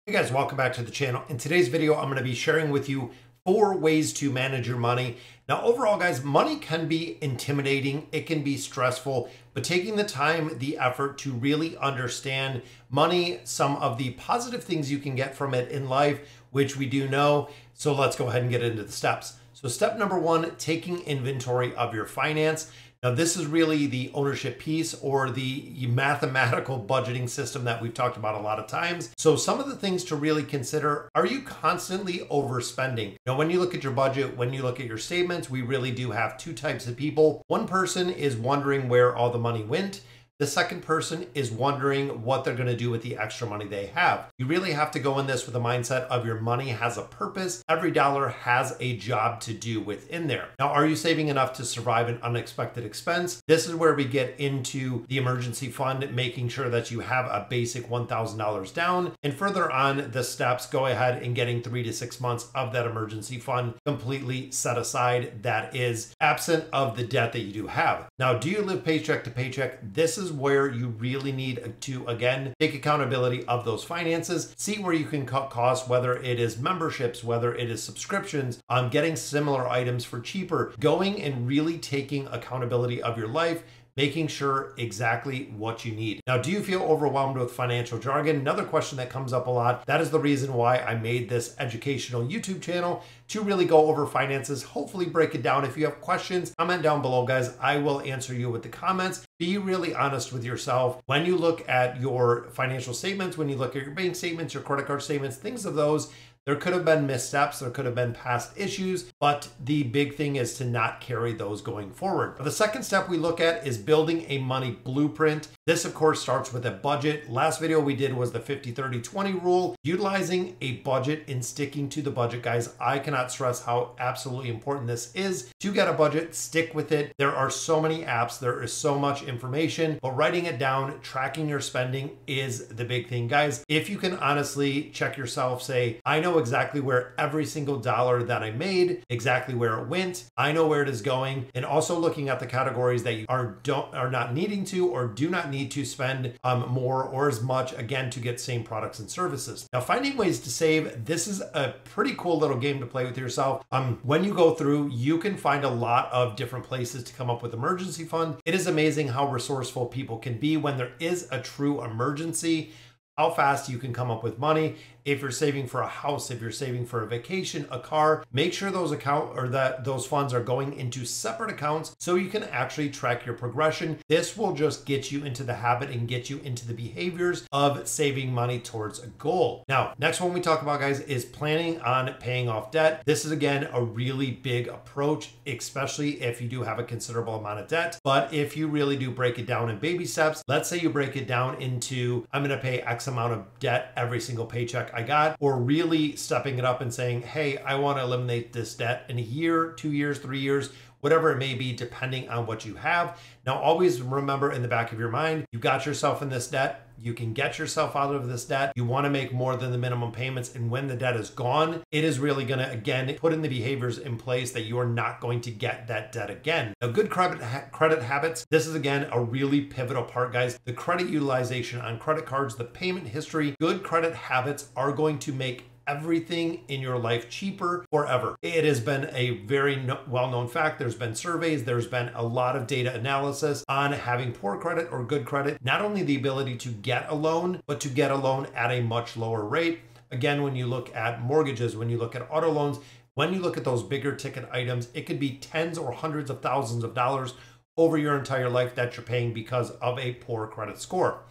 Hey guys, welcome back to the channel. In today's video, I'm going to be sharing with you 4 ways to manage your money. Now, overall, guys, money can be intimidating. It can be stressful, but taking the time, the effort to really understand money, some of the positive things you can get from it in life, which we do know. So let's go ahead and get into the steps. So step number 1, taking inventory of your finance. Now, this is really the ownership piece or the mathematical budgeting system that we've talked about a lot of times. So some of the things to really consider, are you constantly overspending? Now, when you look at your budget, when you look at your statements, we really do have 2 types of people. One person is wondering where all the money went. The second person is wondering what they're going to do with the extra money they have. You really have to go in this with a mindset of your money has a purpose. Every dollar has a job to do within there. Now, are you saving enough to survive an unexpected expense? This is where we get into the emergency fund, making sure that you have a basic $1,000 down. And further on the steps, go ahead and getting 3 to 6 months of that emergency fund completely set aside that is absent of the debt that you do have. Now, do you live paycheck to paycheck? This is where you really need to, again, take accountability of those finances, see where you can cut costs, whether it is memberships, whether it is subscriptions, getting similar items for cheaper, going and really taking accountability of your life, making sure exactly what you need. Now, do you feel overwhelmed with financial jargon? Another question that comes up a lot. That is the reason why I made this educational YouTube channel, to really go over finances, hopefully break it down. If you have questions, comment down below, guys. I will answer you with the comments. Be really honest with yourself. When you look at your financial statements, when you look at your bank statements, your credit card statements, things of those, there could have been missteps, there could have been past issues, but the big thing is to not carry those going forward. The second step we look at is building a money blueprint. This, of course, starts with a budget. Last video we did was the 50-30-20 rule. Utilizing a budget and sticking to the budget, guys. I cannot stress how absolutely important this is. To get a budget, stick with it. There are so many apps, there is so much information, but writing it down, tracking your spending is the big thing, guys. If you can honestly check yourself, say, I know exactly where every single dollar that I made, exactly where it went, I know where it is going, and also looking at the categories that you are not needing to or do not need to spend more or as much, again, to get same products and services. Now, finding ways to save, this is a pretty cool little game to play with yourself. When you go through, you can find a lot of different places to come up with emergency fund. It is amazing how resourceful people can be when there is a true emergency, how fast you can come up with money. If you're saving for a house, if you're saving for a vacation, a car, make sure those funds are going into separate accounts so you can actually track your progression. This will just get you into the habit and get you into the behaviors of saving money towards a goal. Now, next one we talk about, guys, is planning on paying off debt. This is, again, a really big approach, especially if you do have a considerable amount of debt. But if you really do break it down in baby steps, let's say you break it down into, I'm going to pay X amount of debt every single paycheck I got, or really stepping it up and saying, hey, I want to eliminate this debt in a year, 2 years, 3 years, whatever it may be, depending on what you have. Now, always remember in the back of your mind, you got yourself in this debt. You can get yourself out of this debt. You want to make more than the minimum payments. And when the debt is gone, it is really going to, again, put in the behaviors in place that you are not going to get that debt again. Now, good credit habits. This is, again, a really pivotal part, guys. The credit utilization on credit cards, the payment history, good credit habits are going to make everything in your life cheaper forever. It has been a very well-known fact. There's been surveys, there's been a lot of data analysis on having poor credit or good credit, not only the ability to get a loan, but to get a loan at a much lower rate. Again, when you look at mortgages, when you look at auto loans, when you look at those bigger ticket items, it could be tens or hundreds of thousands of dollars over your entire life that you're paying because of a poor credit score.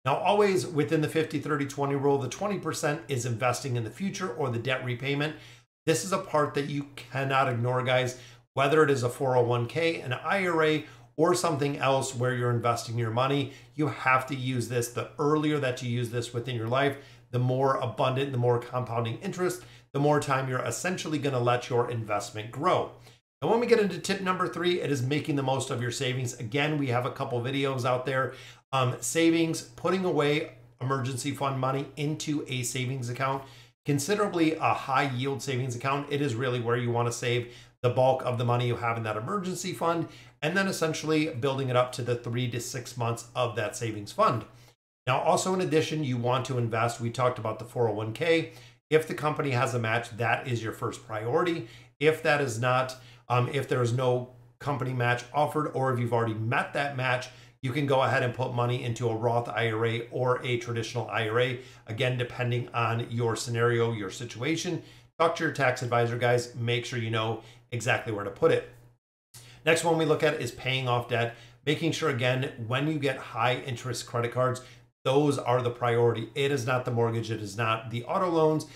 Now, always within the 50-30-20 rule, the 20% is investing in the future or the debt repayment. This is a part that you cannot ignore, guys, whether it is a 401k, an IRA, or something else where you're investing your money. You have to use this. The earlier that you use this within your life, the more abundant, the more compounding interest, the more time you're essentially going to let your investment grow. And when we get into tip number 3, it is making the most of your savings. Again, we have a couple videos out there. Savings, putting away emergency fund money into a savings account, considerably a high yield savings account. It is really where you want to save the bulk of the money you have in that emergency fund, and then essentially building it up to the 3 to 6 months of that savings fund. Now, also in addition, you want to invest. We talked about the 401k. If the company has a match, that is your first priority. If that is not, if there is no company match offered, or if you've already met that match, you can go ahead and put money into a Roth IRA or a traditional IRA. Again, depending on your scenario, your situation. Talk to your tax advisor, guys. Make sure you know exactly where to put it. Next one we look at is paying off debt. Making sure, again, when you get high interest credit cards, those are the priority. It is not the mortgage. It is not the auto loans.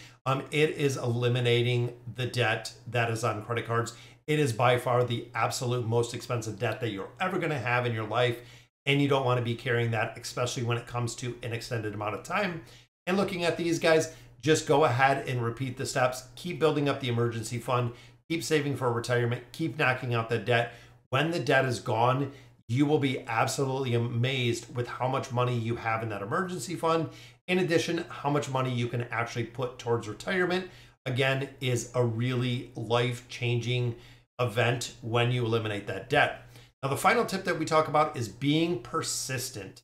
It is eliminating the debt that is on credit cards. It is by far the absolute most expensive debt that you're ever going to have in your life. And you don't want to be carrying that, especially when it comes to an extended amount of time. And looking at these guys, just go ahead and repeat the steps. Keep building up the emergency fund. Keep saving for retirement. Keep knocking out the debt. When the debt is gone, you will be absolutely amazed with how much money you have in that emergency fund. In addition, how much money you can actually put towards retirement, again, is a really life-changing event when you eliminate that debt. Now, the final tip that we talk about is being persistent.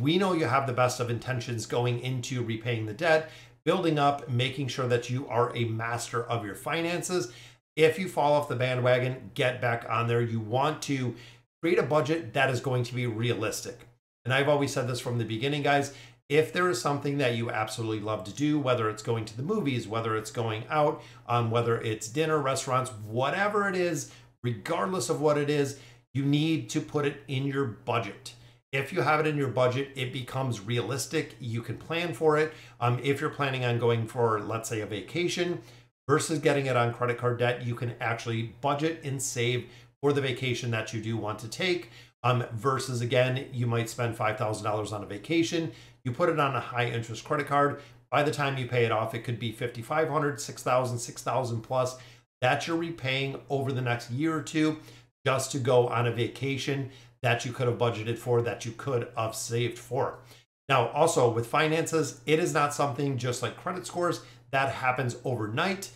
We know you have the best of intentions going into repaying the debt, building up, making sure that you are a master of your finances. If you fall off the bandwagon, get back on there. You want to create a budget that is going to be realistic. And I've always said this from the beginning, guys. If there is something that you absolutely love to do, whether it's going to the movies, whether it's going out, whether it's dinner, restaurants, whatever it is, regardless of what it is, you need to put it in your budget. If you have it in your budget, it becomes realistic. You can plan for it. If you're planning on going for, let's say, a vacation versus getting it on credit card debt, you can actually budget and save for the vacation that you do want to take. Versus, again, you might spend $5,000 on a vacation. You put it on a high interest credit card. By the time you pay it off, it could be $5,500, $6,000, $6,000 plus that you're repaying over the next year or two just to go on a vacation that you could have budgeted for, that you could have saved for. Now, also with finances, it is not something just like credit scores that happens overnight.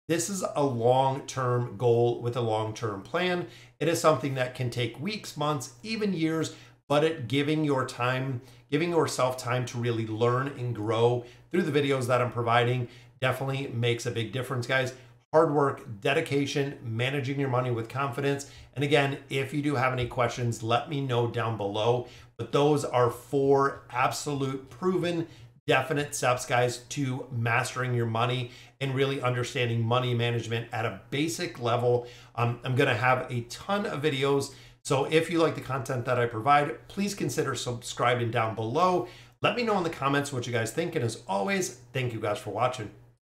This is a long-term goal with a long-term plan. It is something that can take weeks, months, even years, but giving yourself time to really learn and grow through the videos that I'm providing definitely makes a big difference, guys. Hard work, dedication, managing your money with confidence. And again, if you do have any questions, let me know down below. But those are 4 absolute proven, definite steps, guys, to mastering your money and really understanding money management at a basic level. I'm going to have a ton of videos. So if you like the content that I provide, please consider subscribing down below. Let me know in the comments what you guys think. And as always, thank you guys for watching.